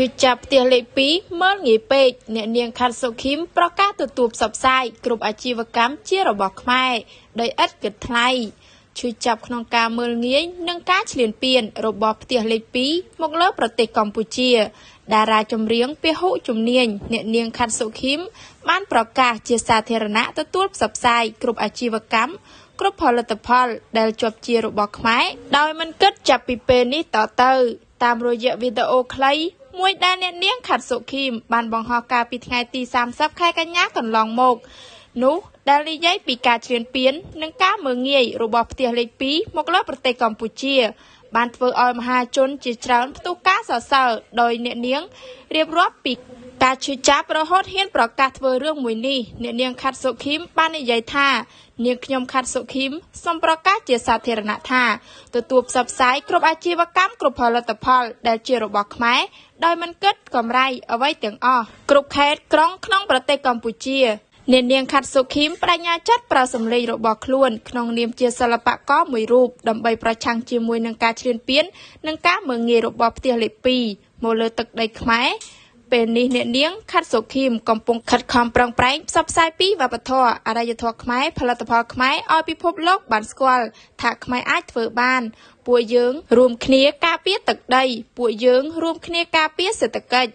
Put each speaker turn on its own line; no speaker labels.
ជួយចាប់ផ្ទះលេខ2មើលងាយពេកអ្នកនាងខាត់សុខីមប្រកាសទទួលផ្សព្វផ្សាយគ្រប់អាជីវកម្មជារបស់ខ្មែរដោយឥតគិតថ្លៃជួយចាប់ក្នុងការមើលងាយនិងការឈ្លានពានរបស់ផ្ទះលេខ2មកលើប្រទេសកម្ពុជាតារាចម្រៀងពហុជំនាញអ្នកនាងខាត់សុខីមបានប្រកាសជាសាធារណៈទទួលផ្សព្វផ្សាយគ្រប់អាជីវកម្មគ្រប់ផលិតផលដែលជាប់ជារបស់ខ្មែរដោយមិនគិតចាប់ពីពេលនេះតទៅតាមរយៈវីដេអូខ្លីមួយដែលអ្នកនាងខាត់សុខីមបានបង្ហោះកាលពីថ្ងៃទី30ខែកញ្ញាកន្លងមកនោះដែលនិយាយពីការឈ្លានពាននិងការមើលងាយរបស់ផ្ទះលេខ2មកលើប្រទេសកម្ពុជាបានធ្វើឲ្យមហាជនជាច្រើនផ្ទុះការសរសើរដោយអ្នកនាងរៀបរាប់ពីការឈឺចាប់រហូតហ៊ានប្រកាសធ្វើរឿងមួយនេះអ្នកនាងខាត់សុខីមបាននិយាយថានាងខ្ញុំខាត់សុខីមសូមប្រកាសជាសាធារណៈថាទទួលផ្សព្វផ្សាយគ្រប់អាជីវកម្មគ្រប់ផលិតផលដែលជារបស់ខ្មែរដោយមិនគិតកម្រៃអ្វីទាំងអស់គ្រប់ខេត្តក្រុងក្នុងប្រទេសកម្ពុជាអ្នកនាងខាត់សុខីមបដិញ្ញាចិត្តប្រើសម្លេងរបស់ខ្លួនក្នុងនាមជាសិល្បករមួយរូបដើម្បីប្រឆាំងជាមួយនឹងការឈ្លានពាននិងការមើលងាយរបស់ផ្ទះលេខ2មកលើទឹកដីខ្មែរពេលនេះអ្នកនាងខាត់សុខីមកំពុងខិតខំប្រឹងប្រែងផ្សព្វផ្សាយពីវប្បធម៌អរិយធម៌ខ្មែរផលិតផលខ្មែរឲ្យពិភពលោកបានស្គាល់ថាខ្មែរអាចធ្វើបានពួកយើងរួមគ្នាការពារទឹកដីពួកយើងរួមគ្នាការពារសេដ្ឋកិច្ច